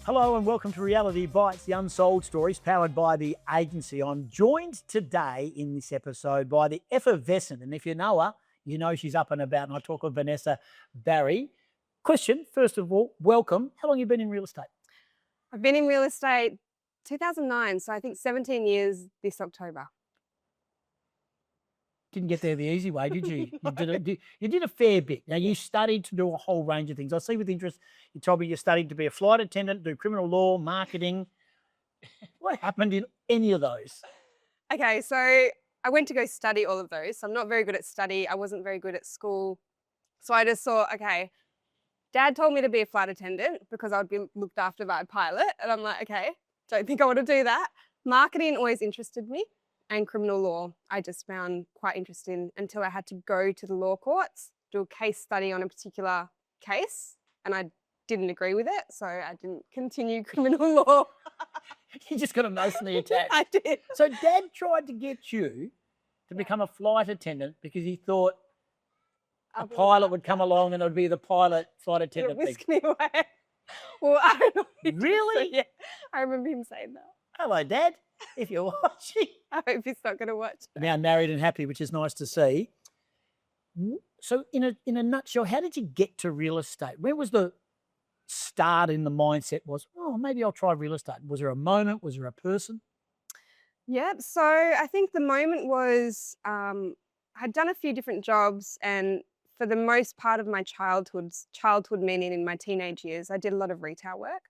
Hello and welcome to Reality Bites, the unsold stories powered by the agency. I'm joined today in this episode by the effervescent, and if you know her, you know she's up and about, and I talk of Vanessa Barry. Question, first of all, welcome. How long have you been in real estate? I've been in real estate 2009, so I think 17 years this October. Didn't get there the easy way, did you? You did a fair bit. Now, you studied to do a whole range of things. I see with interest, you told me you studied to be a flight attendant, do criminal law, marketing. What happened in any of those? Okay, so I went to go study all of those. So I'm not very good at study. I wasn't very good at school. So I just thought, okay, Dad told me to be a flight attendant because I would be looked after by a pilot. And I'm like, okay, don't think I want to do that. Marketing always interested me, and criminal law I just found quite interesting until I had to go to the law courts, do a case study on a particular case, and I didn't agree with it, so I didn't continue criminal law. You just got emotionally attached. I did. So Dad tried to get you to become a flight attendant because he thought a pilot would come along and it would be the pilot flight attendant. Whisk me away. Well, I don't know. Really? Yeah, I remember him saying that. Hello, Dad, if you're watching. I hope he's not going to watch. Now married and happy, which is nice to see. So in a nutshell, how did you get to real estate? Where was the start in the mindset was, oh, maybe I'll try real estate? Was there a moment? Was there a person? Yeah, so I think the moment was I'd done a few different jobs, and for the most part of my childhood meaning in my teenage years, I did a lot of retail work.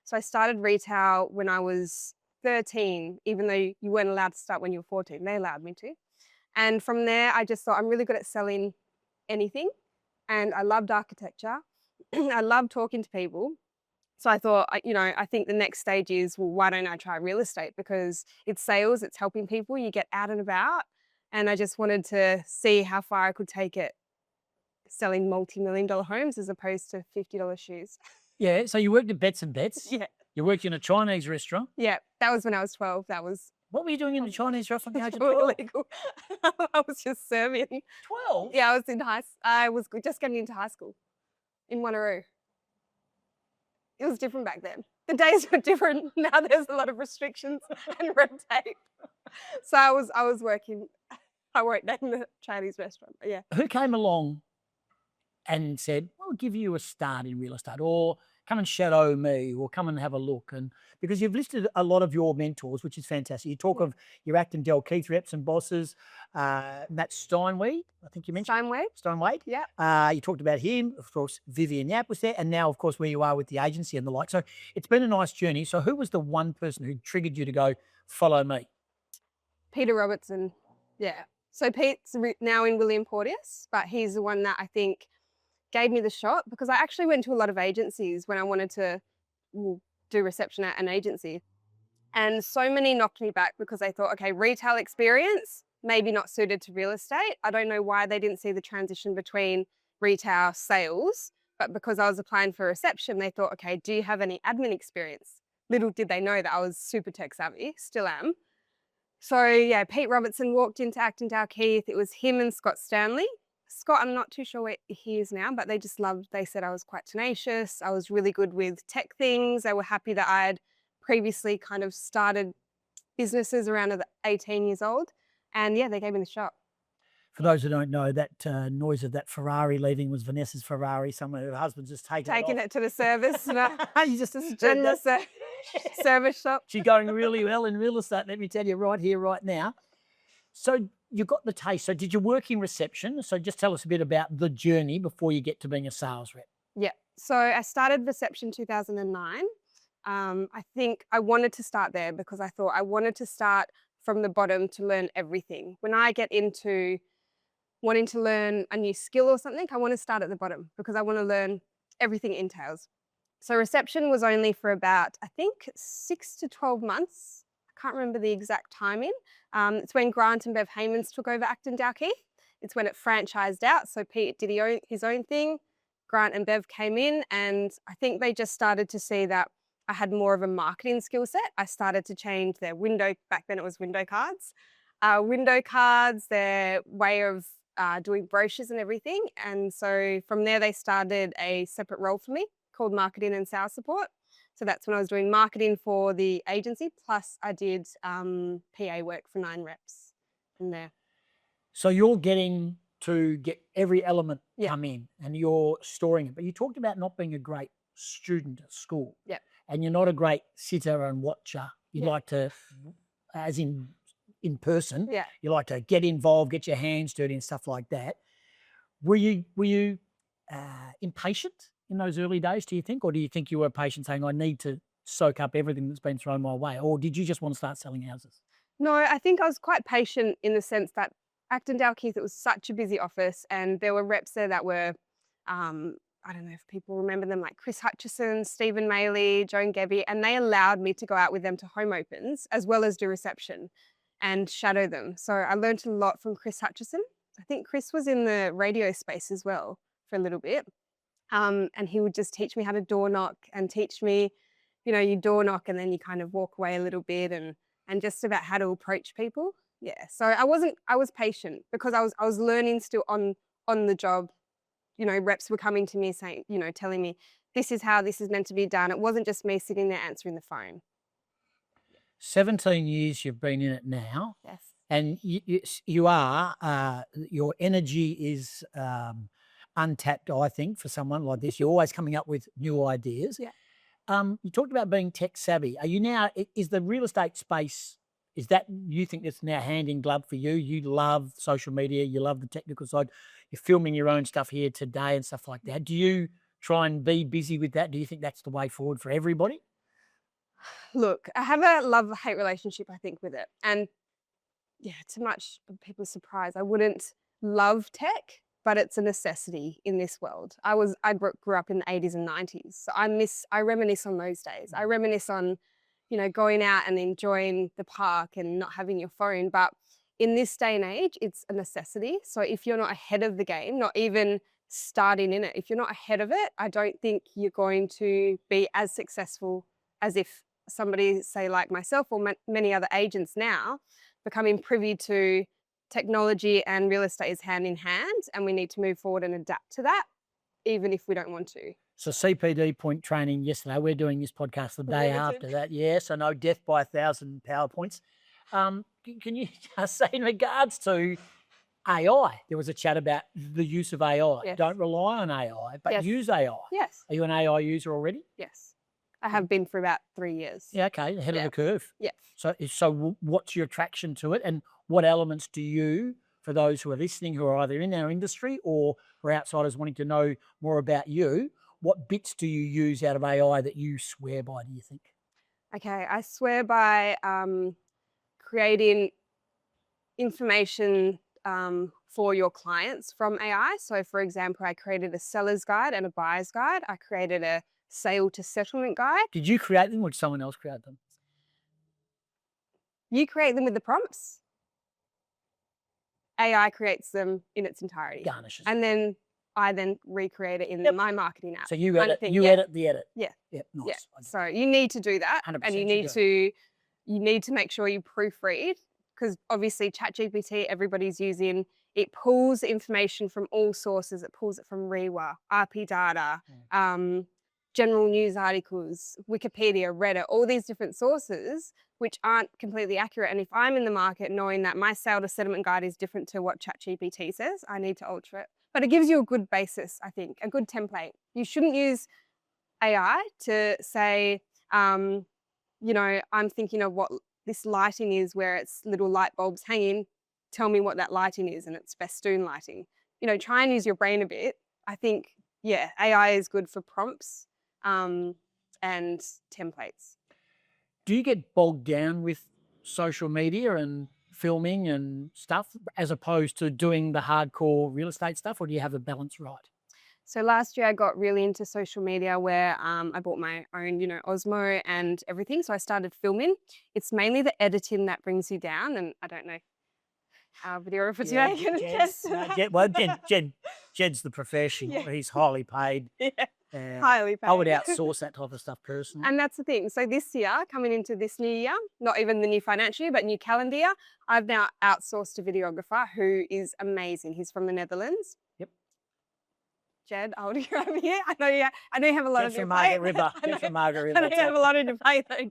So I started retail when I was 13, even though you weren't allowed to start when you were 14. They allowed me to. And from there, I just thought I'm really good at selling anything. And I loved architecture. I loved talking to people. So I thought, I think the next stage is, well, why don't I try real estate? Because it's sales, it's helping people, you get out and about. And I just wanted to see how far I could take it selling multi-million-dollar homes as opposed to $50 shoes. Yeah, so you worked at Bets and Bets. Yeah. You worked in a Chinese restaurant. Yeah, that was when I was 12. That was... What were you doing in the Chinese restaurant at the age of 12? Illegal. I was just serving. 12? Yeah, I was just getting into high school in Wanneroo. It was different back then. The days were different. Now there's a lot of restrictions and red tape. So I was working. I won't name the Chinese restaurant, but yeah. Who came along and said, well, I'll give you a start in real estate, or come and shadow me, or come and have a look? And because you've listed a lot of your mentors, which is fantastic. You talk of your Acton Del Keith reps and bosses, Matt Steinweed, I think you mentioned. Steinweed. Yeah. You talked about him, of course. Vivian Yap was there, and now, of course, where you are with the agency and the like. So it's been a nice journey. So who was the one person who triggered you to go, follow me? Peter Robertson. Yeah. So Pete's now in William Porteous, but he's the one that I think gave me the shot, because I actually went to a lot of agencies when I wanted to do reception at an agency. And so many knocked me back because they thought, okay, retail experience, maybe not suited to real estate. I don't know why they didn't see the transition between retail sales, but because I was applying for reception, they thought, okay, do you have any admin experience? Little did they know that I was super tech savvy, still am. So yeah, Pete Robertson walked into Acton Del Keith. It was him and Scott Stanley. Scott, I'm not too sure where he is now, but they said I was quite tenacious. I was really good with tech things. They were happy that I had previously kind of started businesses around 18 years old. And yeah, they gave me the shot. For those who don't know, that noise of that Ferrari leaving was Vanessa's Ferrari. Her husband's just taking it to the service. You just generous service shop. She's going really well in real estate, let me tell you, right here, right now. So you got the taste. So did you work in reception? So just tell us a bit about the journey before you get to being a sales rep. Yeah. So I started reception 2009. I think I wanted to start there because I thought I wanted to start from the bottom to learn everything. When I get into wanting to learn a new skill or something, I want to start at the bottom because I want to learn everything it entails. So reception was only for about, I think, 6 to 12 months. I can't remember the exact timing. It's when Grant and Bev Haymans took over Acton Del Keith. It's when it franchised out. So Pete did his own thing. Grant and Bev came in, and I think they just started to see that I had more of a marketing skill set. I started to change their back then it was window cards, their way of doing brochures and everything. And so from there, they started a separate role for me called marketing and sales support. So that's when I was doing marketing for the agency. Plus I did PA work for 9 reps in there. So you're getting to get every element Yeah. come in and you're storing it. But you talked about not being a great student at school. Yeah. And you're not a great sitter and watcher. You Yeah. like to, as in person, Yeah. you like to get involved, get your hands dirty and stuff like that. Were you impatient in those early days, do you think? Or do you think you were patient saying, I need to soak up everything that's been thrown my way? Or did you just want to start selling houses? No, I think I was quite patient in the sense that Acton Dalkeith, it was such a busy office and there were reps there that were, I don't know if people remember them, like Chris Hutchison, Stephen Maley, Joan Gebby, and they allowed me to go out with them to home opens as well as do reception and shadow them. So I learned a lot from Chris Hutchison. I think Chris was in the radio space as well for a little bit. And he would just teach me how to door knock and teach me, you door knock and then you kind of walk away a little bit and just about how to approach people. Yeah. So I was patient because I was learning still on the job. Reps were coming to me saying, telling me this is how this is meant to be done. It wasn't just me sitting there answering the phone. 17 years you've been in it now. Yes. And you are, your energy is untapped, I think, for someone like this. You're always coming up with new ideas. Yeah. You talked about being tech savvy. Are you now, is the real estate space, is that, you think it's now hand in glove for you? You love social media, you love the technical side. You're filming your own stuff here today and stuff like that. Do you try and be busy with that? Do you think that's the way forward for everybody? Look, I have a love-hate relationship, I think, with it. And yeah, to much of people's surprise, I wouldn't love tech, but it's a necessity in this world. I grew up in the 80s and 90s. So I reminisce on those days. I reminisce on, going out and enjoying the park and not having your phone. But in this day and age, it's a necessity. So if you're not ahead of the game, not even starting in it, if you're not ahead of it, I don't think you're going to be as successful as if somebody, say like myself or many other agents now, becoming privy to technology and real estate is hand in hand, and we need to move forward and adapt to that, even if we don't want to. So CPD point training yesterday, we're doing this podcast the day after that. Yes, I know, death by 1,000 PowerPoints. Can you just say in regards to AI, there was a chat about the use of AI. Yes. Don't rely on AI, but Yes. use AI. Yes. Are you an AI user already? Yes. I have been for about 3 years. Yeah, okay, ahead of the curve. Yeah. So what's your attraction to it, and what elements do you, for those who are listening who are either in our industry or for outsiders wanting to know more about you, what bits do you use out of AI that you swear by, do you think? Okay, I swear by creating information for your clients from AI. So for example, I created a seller's guide and a buyer's guide. I created a sale to settlement guide. Did you create them or did someone else create them? You create them with the prompts. AI creates them in its entirety. Garnishes. And then I recreate it in my marketing app. So you edit, edit the edit. Yeah. Yep, nice. Yeah. So you need to do that, 100% and you need to make sure you proofread, because obviously ChatGPT, everybody's using, it pulls information from all sources. It pulls it from REWA, RP data, general news articles, Wikipedia, Reddit, all these different sources which aren't completely accurate. And if I'm in the market knowing that my sale to settlement guide is different to what ChatGPT says, I need to alter it. But it gives you a good basis, I think, a good template. You shouldn't use AI to say, I'm thinking of what this lighting is where it's little light bulbs hanging. Tell me what that lighting is, and it's festoon lighting. Try and use your brain a bit. I think, AI is good for prompts and templates. Do you get bogged down with social media and filming and stuff as opposed to doing the hardcore real estate stuff, or do you have the balance right? So last year I got really into social media where I bought my own, Osmo and everything. So I started filming. It's mainly the editing that brings you down, and I don't know how videographer today can attest to that. Jed's the professional. Yeah. He's highly paid. Highly paid. I would outsource that type of stuff personally. And that's the thing. So this year, coming into this new year, not even the new financial year, but new calendar year, I've now outsourced a videographer who is amazing. He's from the Netherlands. Yep. Jed, I would grab here. I know you have a lot Jed on your from Margaret plate. River. I know- Jed from Margaret River. I know you That's have a lot on your plate. Though.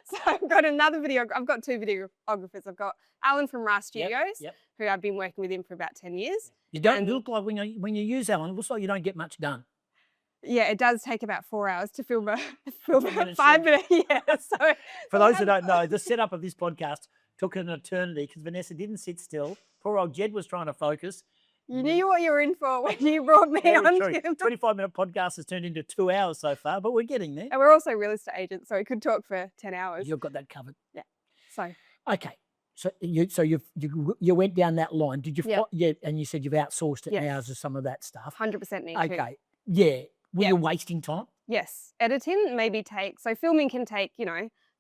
So I've got I've got 2 videographers. I've got Alan from Ra Studios, Yep. who I've been working with him for about 10 years. You don't And- look like when you use Alan, it looks like you don't get much done. Yeah, it does take about 4 hours to film a 5 5 minute. Yeah. So For those who don't know, the setup of this podcast took an eternity because Vanessa didn't sit still. Poor old Jed was trying to focus. you knew what you were in for when you brought me Very on. true. Tim. 25-minute podcast has turned into 2 hours so far, but we're getting there. And we're also real estate agents, so we could talk for 10 hours. You've got that covered. So Okay. So you went down that line. Did you? Yeah. Yeah. And you said you've outsourced it Yes. now to some of that stuff. 100% need to. Okay. Yeah. Were Yeah. you wasting time? Yes, editing maybe so filming can take,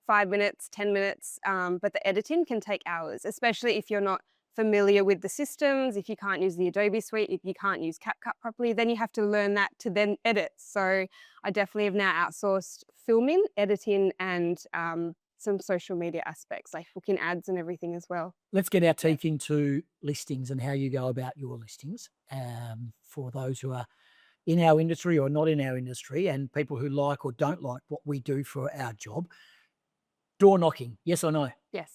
5 minutes, 10 minutes, but the editing can take hours, especially if you're not familiar with the systems, if you can't use the Adobe suite, if you can't use CapCut properly, then you have to learn that to then edit. So I definitely have now outsourced filming, editing, and some social media aspects like booking ads and everything as well. Let's get our teeth into listings and how you go about your listings. For those who are in our industry or not in our industry, and people who like or don't like what we do for our job. Door knocking, yes or no? Yes.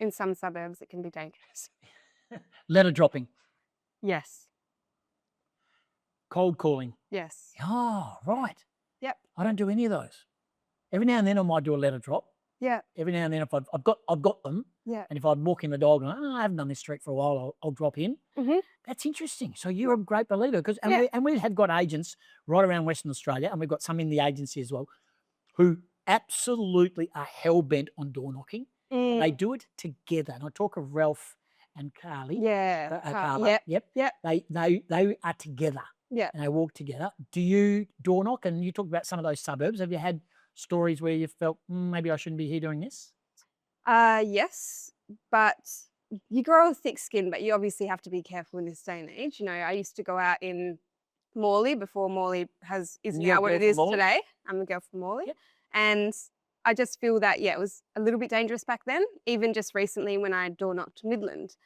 In some suburbs, it can be dangerous. Letter dropping, Yes. cold calling. Yes. Oh, right. Yep. I don't do any of those. Every now and then I might do a letter drop. Yeah. Every now and then if I've got them, Yeah. and if I'm walking the dog and I haven't done this street for a while, I'll drop in. Mhm. That's interesting. So you're a great believer because Yeah. we have got agents right around Western Australia, and we've got some in the agency as well, who absolutely are hell bent on door knocking. They do it together, and I talk of Ralph and Carly. Yeah. Carver. Yep. They are together. Yeah. And they walk together. Do you door knock? And you talked about some of those suburbs. Have you had stories where you felt maybe I shouldn't be here doing this? Yes, but you grow a thick skin, but you obviously have to be careful in this day and age. I used to go out in Morley before Morley is You're a now what girl it from is Morley? today. I'm a girl from Morley. Yep. And I just feel that, it was a little bit dangerous back then. Even just recently when I door knocked Midland,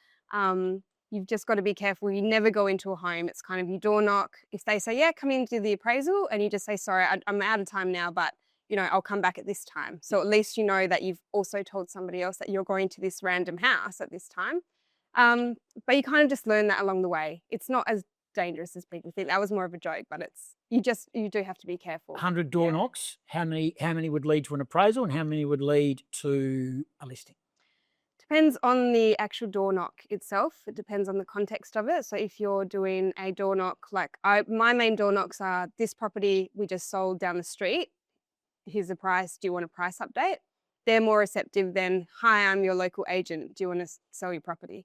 you've just got to be careful. You never go into a home. It's kind of you door knock. If they say, yeah, come in to do the appraisal, and you just say, sorry, I'm out of time now, but I'll come back at this time. So at least you know that you've also told somebody else that you're going to this random house at this time. But you kind of just learn that along the way. It's not as dangerous as people think. That was more of a joke, but you do have to be careful. 100 door knocks. How many would lead to an appraisal, and how many would lead to a listing? Depends on the actual door knock itself. It depends on the context of it. So if you're doing a door knock, my main door knocks are this property we just sold down the street. Here's the price. Do you want a price update? They're more receptive than, hi, I'm your local agent. Do you want to sell your property?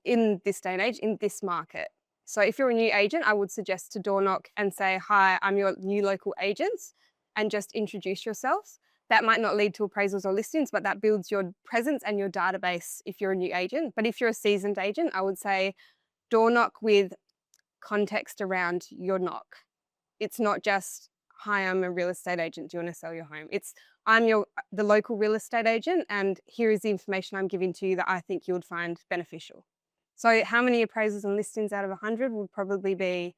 In this day and age, in this market. So if you're a new agent, I would suggest to door knock and say, hi, I'm your new local agent, and just introduce yourself. That might not lead to appraisals or listings, but that builds your presence and your database if you're a new agent. But if you're a seasoned agent, I would say door knock with context around your knock. It's not just, hi, I'm a real estate agent. Do you want to sell your home? It's, I'm the local real estate agent, and here is the information I'm giving to you that I think you would find beneficial. So how many appraisals and listings out of 100 would probably be,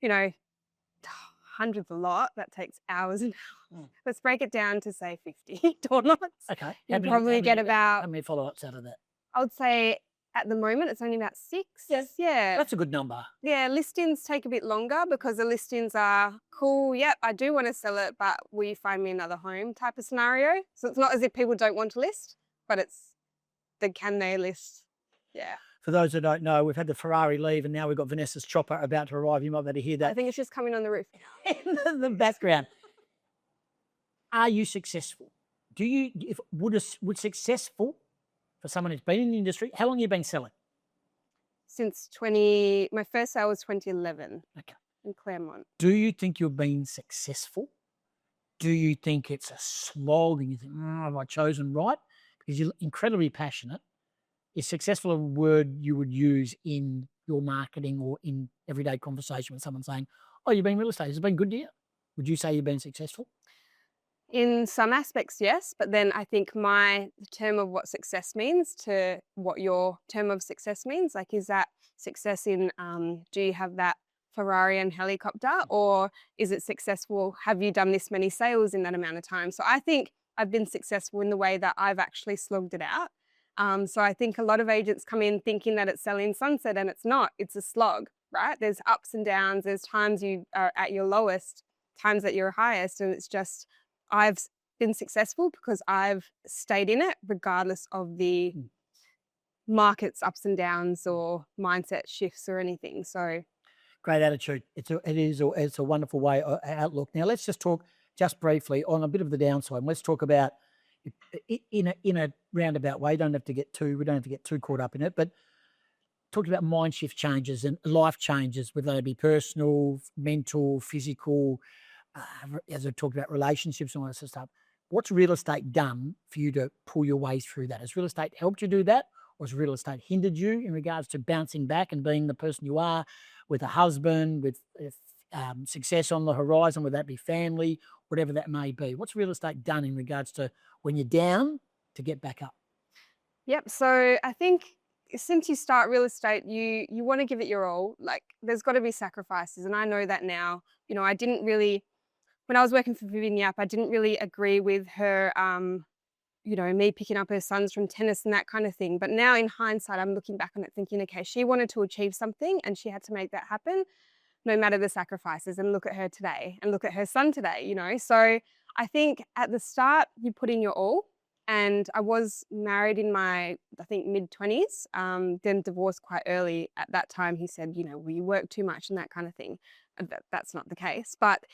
100's a lot. That takes hours and hours. Let's break it down to say 50 door knocks. Okay. You probably get about, How many follow-ups out of that? I would say at the moment it's only about 6. Yes. Yeah. That's a good number. Yeah, listings take a bit longer because the listings are cool. Yep, I do want to sell it, but will you find me another home type of scenario? So it's not as if people don't want to list, but it's the can they list? Yeah. For those that don't know, we've had the Ferrari leave, and now we've got Vanessa's chopper about to arrive. You might be able to hear I that think it's just coming on the roof. in the background. Are you successful? Would successful for someone who's been in the industry? How long have you been selling? Since my first sale was 2011. Okay. In Claremont. Do you think you've been successful? Do you think it's a slog and you think, have I chosen right? Because you're incredibly passionate. Is successful a word you would use in your marketing or in everyday conversation with someone saying, oh, you've been real estate, has it been good to you? Would you say you've been successful? In some aspects, yes. But then I think the term of what success means to what your term of success means, is that success in, do you have that Ferrari and helicopter, or is it successful? Have you done this many sales in that amount of time? So I think I've been successful in the way that I've actually slogged it out. So I think a lot of agents come in thinking that it's selling sunset, and it's not. It's a slog, right? There's ups and downs. There's times you are at your lowest, times at your highest, and it's just I've been successful because I've stayed in it regardless of the market's ups and downs or mindset shifts or anything. So Great attitude. It's a wonderful way outlook. Now let's just talk just briefly on a bit of the downside. Let's talk about in a roundabout way. We don't have to get too caught up in it, but talked about mind shift changes and life changes, whether they be personal, mental, physical, as I talked about relationships and all that sort of stuff. What's real estate done for you to pull your way through that? Has real estate helped you do that? Or has real estate hindered you in regards to bouncing back and being the person you are with a husband, with success on the horizon, whether that be family, whatever that may be? What's real estate done in regards to when you're down to get back up? Yep. So I think since you start real estate, you want to give it your all. Like there's got to be sacrifices, and I know that now. You know, I didn't really, when I was working for Vivian Yap, I didn't really agree with her. You know, me picking up her sons from tennis and that kind of thing. But now in hindsight, I'm looking back on it thinking, okay, she wanted to achieve something and she had to make that happen, no matter the sacrifices. And look at her today, and look at her son today. You know, so I think at the start you put in your all. And I was married in my, I think, mid-20s, then divorced quite early. At that time, he said, you know, well, you work too much and that kind of thing. And that's not the case. But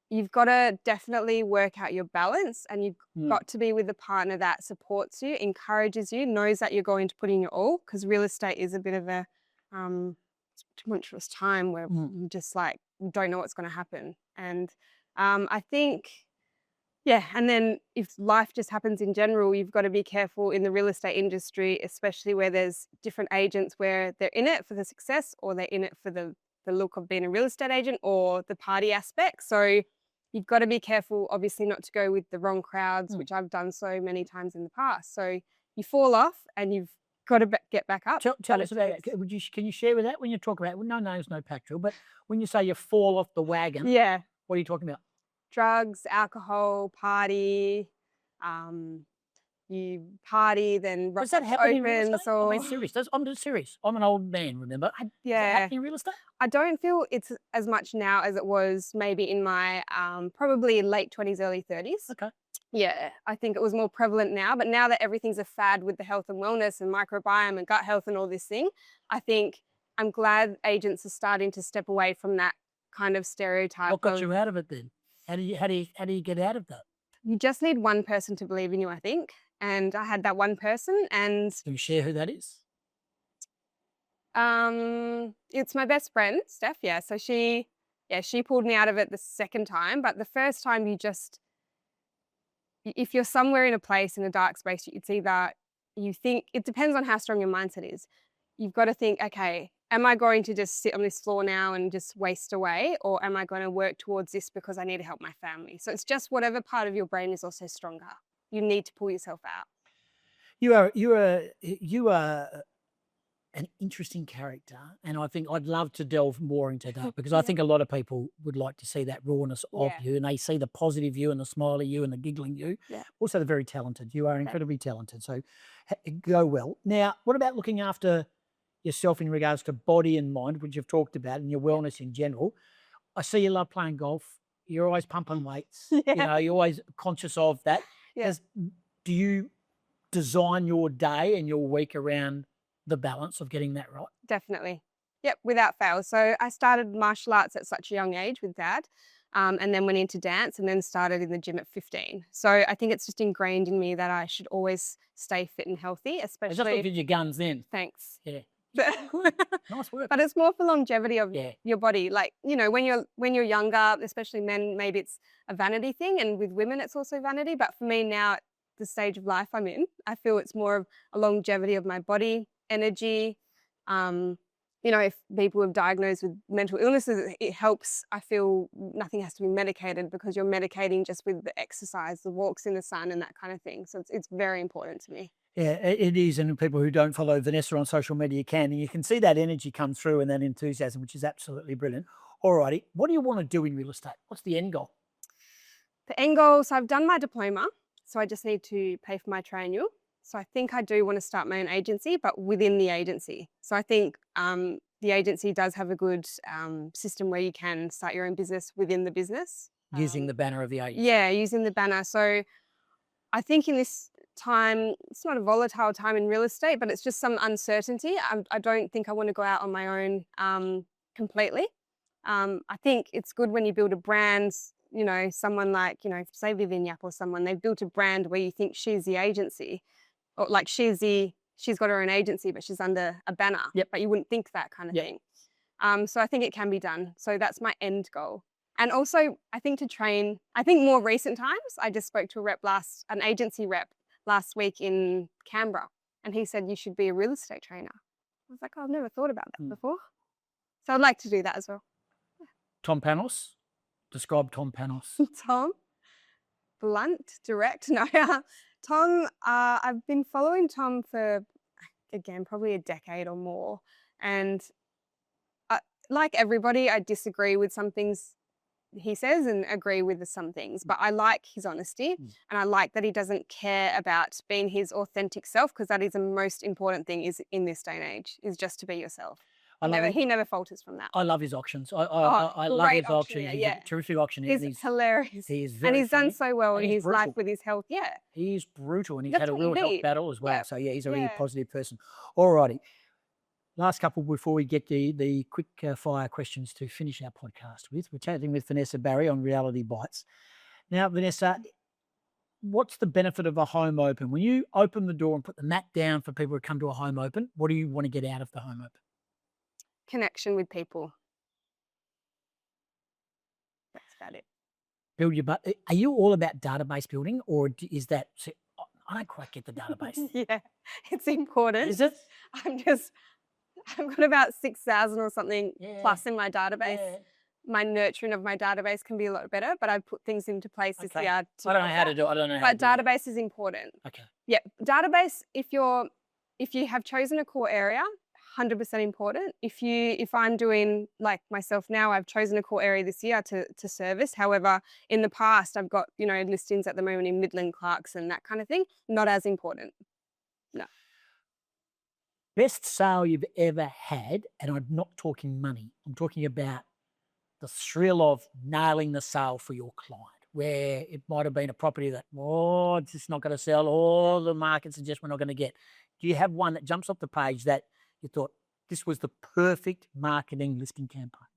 you've got to definitely work out your balance, and you've got to be with a partner that supports you, encourages you, knows that you're going to put in your all, because real estate is a bit of a tumultuous time where you just like don't know what's going to happen. And I think... yeah, and then if life just happens in general, you've got to be careful in the real estate industry, especially where there's different agents where they're in it for the success, or they're in it for the look of being a real estate agent, or the party aspect. So you've got to be careful, obviously, not to go with the wrong crowds, which I've done so many times in the past. So you fall off and you've got to get back up. Tell us about that. Can you share with that when you talk about, well, no names, no pack drill, but when you say you fall off the wagon, yeah, what are you talking about? Drugs, alcohol, party, you party, then Does that happen in real opens, estate? or I'm serious. I'm just serious. I'm an old man, remember? Does that happen in real estate? I don't feel it's as much now as it was maybe in my probably late 20s, early 30s. Okay. Yeah, I think it was more prevalent now, but now that everything's a fad with the health and wellness and microbiome and gut health and all this thing, I think I'm glad agents are starting to step away from that kind of stereotype. What got you out of it then? How do you get out of that? You just need one person to believe in you, I think. And I had that one person, and Can you share who that is? it's my best friend, Steph. Yeah. So she pulled me out of it the second time, but the first time if you're somewhere in a place in a dark space, it's either you think, it depends on how strong your mindset is. You've got to think, okay, am I going to just sit on this floor now and just waste away, or am I going to work towards this because I need to help my family? So it's just whatever part of your brain is also stronger. You need to pull yourself out. You are an interesting character, and I think I'd love to delve more into that, because I think a lot of people would like to see that rawness of you, and they see the positive you and the smiley you and the giggling you. Yeah. Also, the very talented. You are incredibly talented, so go well. Now, what about looking after yourself in regards to body and mind, which you've talked about, and your wellness in general? I see you love playing golf. You're always pumping weights. You know, you're always conscious of that. Yeah. Do you design your day and your week around the balance of getting that right? Definitely. Yep, without fail. So I started martial arts at such a young age with Dad, and then went into dance, and then started in the gym at 15. So I think it's just ingrained in me that I should always stay fit and healthy, especially... I just looked at your guns then. Thanks. Yeah. But, Nice work. but it's more for longevity of your body. Like, you know, when you're younger, especially men, maybe it's a vanity thing, and with women it's also vanity. But for me now, at the stage of life I'm in, I feel it's more of a longevity of my body, energy. You know, if people are diagnosed with mental illnesses, it helps. I feel nothing has to be medicated, because you're medicating just with the exercise, the walks in the sun and that kind of thing. So it's very important to me. Yeah, it is. And people who don't follow Vanessa on social media can. And you can see that energy come through and that enthusiasm, which is absolutely brilliant. All righty. What do you want to do in real estate? What's the end goal? The end goal, so I've done my diploma, so I just need to pay for my triennial. So I think I do want to start my own agency, but within the agency. So I think the agency does have a good system where you can start your own business within the business. Using the banner of the agency. Yeah, using the banner. So I think in this time, it's not a volatile time in real estate, but it's just some uncertainty. I don't think I want to go out on my own completely. I think it's good when you build a brand, you know, someone like, you know, say Vivian Yap or someone, they've built a brand where you think she's the agency, or like she's got her own agency, but she's under a banner. Yep. But you wouldn't think that kind of thing. So I think it can be done. So that's my end goal. And also, I think more recent times, I just spoke to an agency rep last week in Canberra, and he said, you should be a real estate trainer. I was like, oh, I've never thought about that before. So I'd like to do that as well. Tom Panos. Describe Tom Panos. Tom? Blunt, direct? No. Tom, I've been following Tom for, again, probably a decade or more. And like everybody, I disagree with some things he says and agree with some things, but I like his honesty and I like that he doesn't care about being his authentic self, because that is the most important thing is in this day and age, is just to be yourself. He never falters from that. I love his auctions. I love his auctions. He's a terrific auctioneer. He's hilarious. He is very and he's funny. done so well in his brutal. life with his health. Yeah. He's brutal and he's That's had a what real you health need. battle as well. Yeah. So, yeah, he's a really positive person. All righty. Last couple before we get the quick fire questions to finish our podcast with. We're chatting with Vanessa Barry on Reality Bites. Now, Vanessa, what's the benefit of a home open? When you open the door and put the mat down for people to come to a home open, what do you want to get out of the home open? Connection with people. That's about it. Build your butt. Are you all about database building, or is that? I don't quite get the database. Yeah, it's important. Is it? I've got about 6,000 or something plus in my database. Yeah. My nurturing of my database can be a lot better, but I've put things into place this year. I don't know how to do it. I don't know how to do it. But database is important. Okay. Yeah, database, if you have chosen a core area, 100% important. If I'm doing like myself now, I've chosen a core area this year to service. However, in the past, I've got, you know, listings at the moment in Midland, Clarkson, that kind of thing. Not as important. No. Best sale you've ever had, and I'm not talking money. I'm talking about the thrill of nailing the sale for your client, where it might have been a property that, it's just not going to sell, or the market suggests we're not going to get. Do you have one that jumps off the page that you thought this was the perfect marketing listing campaign?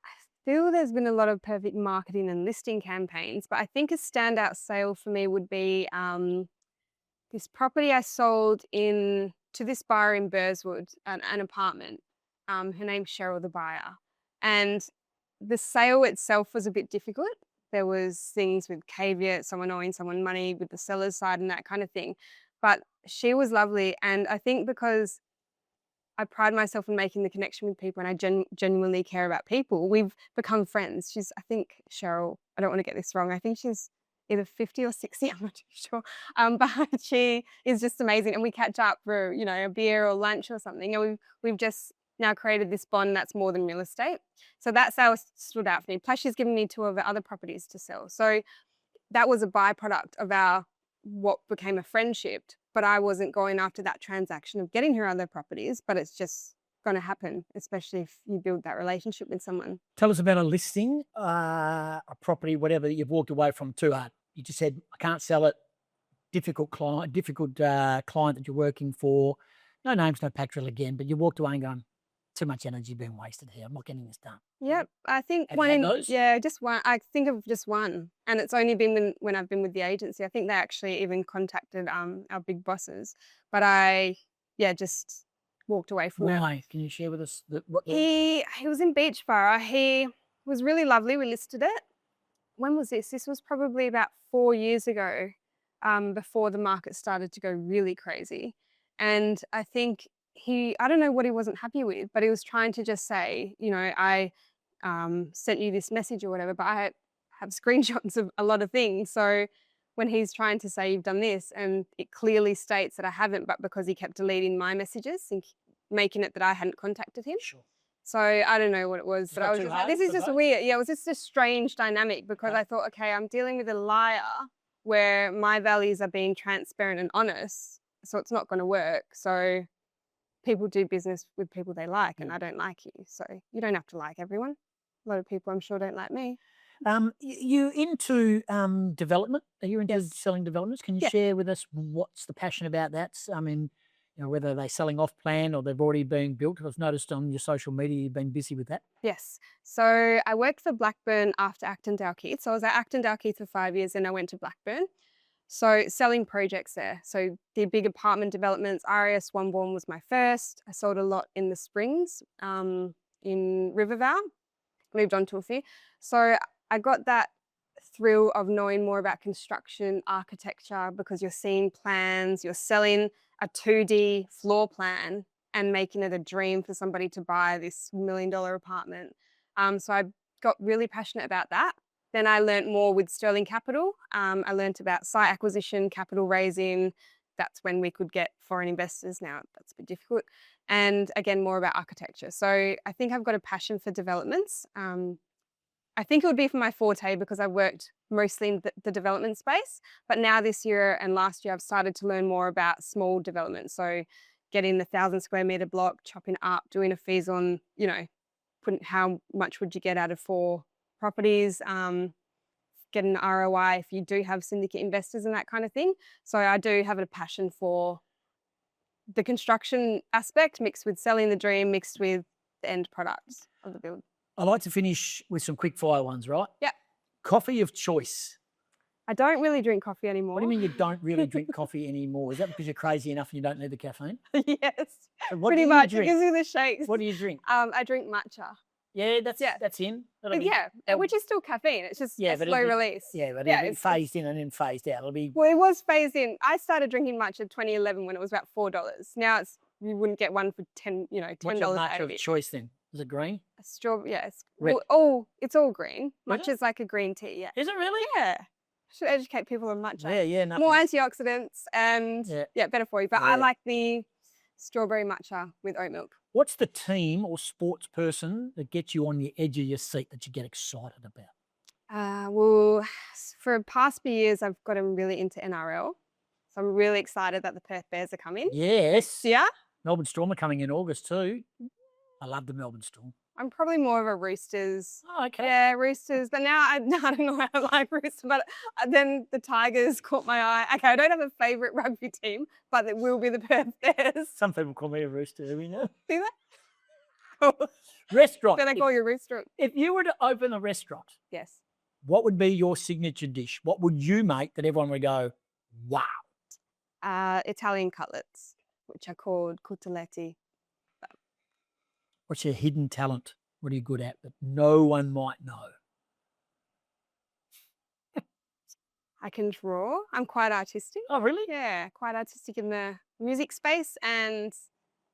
I feel there's been a lot of perfect marketing and listing campaigns, but I think a standout sale for me would be this property I sold to this buyer in Burswood, an apartment. Her name's Cheryl, the buyer. And the sale itself was a bit difficult. There was things with caveat, someone owing someone money with the seller's side and that kind of thing. But she was lovely. And I think because I pride myself in making the connection with people and I genuinely care about people, we've become friends. I think Cheryl, I don't want to get this wrong, I think she's either 50 or 60, I'm not too sure. But she is just amazing. And we catch up for, you know, a beer or lunch or something. And we've just now created this bond that's more than real estate. So that sale stood out for me. Plus she's given me 2 of her other properties to sell. So that was a byproduct of what became a friendship. But I wasn't going after that transaction of getting her other properties, but it's just going to happen, especially if you build that relationship with someone. Tell us about a listing, a property, whatever that you've walked away from too hard. You just said, I can't sell it. Difficult client that you're working for. No names, no Pactril again, but you walked away and gone, too much energy being wasted here. I'm not getting this done. Yep, I think Have you had those? just one. I think of just one, and it's only been when I've been with the agency. I think they actually even contacted our big bosses, but I just walked away from it. Why? Can you share with us He was in Beachborough. He was really lovely. We listed it. When was this? This was probably about 4 years ago, before the market started to go really crazy, and I think I don't know what he wasn't happy with, but he was trying to just say, you know, I sent you this message or whatever, but I have screenshots of a lot of things. So when he's trying to say you've done this and it clearly states that I haven't, but because he kept deleting my messages and making it that I hadn't contacted him. Sure. So I don't know what it was, It's but not I was too just like, hard this is for just both? weird. Yeah, it was just a strange dynamic because Okay. I thought, okay, I'm dealing with a liar where my values are being transparent and honest, so it's not going to work. So people do business with people they like, and I don't like you. So you don't have to like everyone. A lot of people, I'm sure, don't like me. You into development? Are you into Yes. selling developments? Can you Yeah. share with us what's the passion about that? I mean, whether they're selling off plan or they've already been built. I've noticed on your social media you've been busy with that. Yes. So I worked for Blackburn after Acton Dalkeith. So I was at Acton Dalkeith for 5 years and I went to Blackburn. So selling projects there. So the big apartment developments, RAS Swanbourne was my first. I sold a lot in the Springs in Rivervale. Moved on to a few. So I got that thrill of knowing more about construction, architecture, because you're seeing plans, you're selling a 2D floor plan and making it a dream for somebody to buy this $1 million apartment. So I got really passionate about that. Then I learnt more with Sterling Capital. I learnt about site acquisition, capital raising. That's when we could get foreign investors. Now that's a bit difficult. And again, more about architecture. So I think I've got a passion for developments. I think it would be for my forte because I worked mostly in the development space. But now this year and last year, I've started to learn more about small developments. So getting the 1,000 square metre block, chopping up, doing a fees on, putting how much would you get out of 4 properties, get an ROI if you do have syndicate investors and that kind of thing. So I do have a passion for the construction aspect mixed with selling the dream, mixed with the end products of the build. I like to finish with some quick fire ones, right? Yep. Coffee of choice. I don't really drink coffee anymore. What do you mean you don't really drink coffee anymore? Is that because you're crazy enough and you don't need the caffeine? Yes, So what pretty do you much. drink? It gives you the shakes. What do you drink? I drink matcha. Yeah, that's in. That'll be- Which is still caffeine. It's just a but slow it'll be- release. Yeah, but it'll be phased in and then phased out. It'll be Well, it was phased in. I started drinking matcha in 2011 when it was about $4. Now you wouldn't get one for $10. What's your matcha of choice then? Is it green? A strawberry, yes. Red. It's all green. Really? Matcha's like a green tea, yeah. Is it really? Yeah. Should educate people on matcha. Yeah, nothing. More antioxidants and better for you. But I like the strawberry matcha with oat milk. What's the team or sports person that gets you on the edge of your seat that you get excited about? Well, for the past few years, I've gotten really into NRL. So I'm really excited that the Perth Bears are coming. Yes. Yeah. Melbourne Storm are coming in August too. I love the Melbourne Storm. I'm probably more of a Roosters. Oh, okay. Yeah, Roosters. But now I don't know how I like Roosters. But then the Tigers caught my eye. Okay, I don't have a favourite rugby team, but it will be the Perth Bears. Some people call me a rooster, you know. See that? Restaurant. Then I call you a rooster. If you were to open a restaurant, yes, what would be your signature dish? What would you make that everyone would go, wow? Italian cutlets, which are called coteletti. What's your hidden talent? What are you good at that no one might know? I can draw. I'm quite artistic. Oh, really? Yeah, quite artistic in the music space and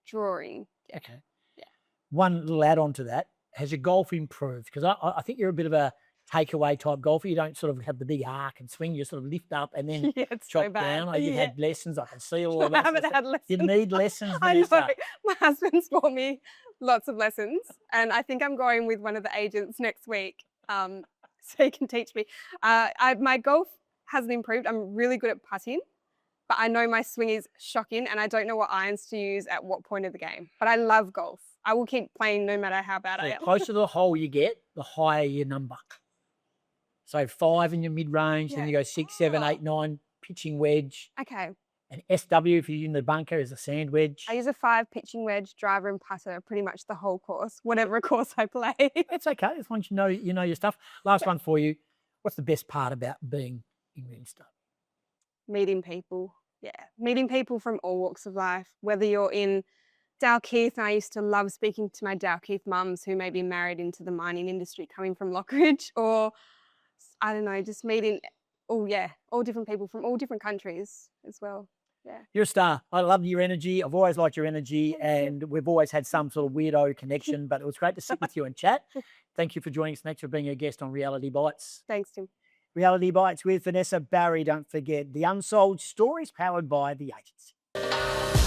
drawing. Okay. Yeah. One little add-on to that, has your golf improved? Because I think you're a bit of a takeaway type golfer. You don't sort of have the big arc and swing. You sort of lift up and then chop down. You've had lessons. I can see all of that. I haven't had lessons. You need lessons, I know. Vanessa. My husband's bought me lots of lessons, and I think I'm going with one of the agents next week, so he can teach me. My golf hasn't improved. I'm really good at putting, but I know my swing is shocking, and I don't know what irons to use at what point of the game. But I love golf. I will keep playing no matter how bad I am. The closer to the hole you get, the higher your number. So 5 in your mid-range, then you go 6, 7, 8, 9, pitching wedge. Okay. And SW, if you're in the bunker, is a sand wedge. I use a 5 pitching wedge, driver and putter pretty much the whole course, whatever course I play. That's okay. As long as you know your stuff. Last one for you. What's the best part about being in real estate? Meeting people. Yeah. Meeting people from all walks of life, whether you're in Dalkeith, and I used to love speaking to my Dalkeith mums who may be married into the mining industry coming from Lockridge, or I don't know, just meeting all different people from all different countries as well. Yeah. You're a star. I love your energy. I've always liked your energy, and we've always had some sort of weirdo connection, but it was great to sit with you and chat. Thank you for joining us. Thanks for being a guest on Reality Bites. Thanks, Tim. Reality Bites with Vanessa Barry. Don't forget the unsold stories powered by the agency.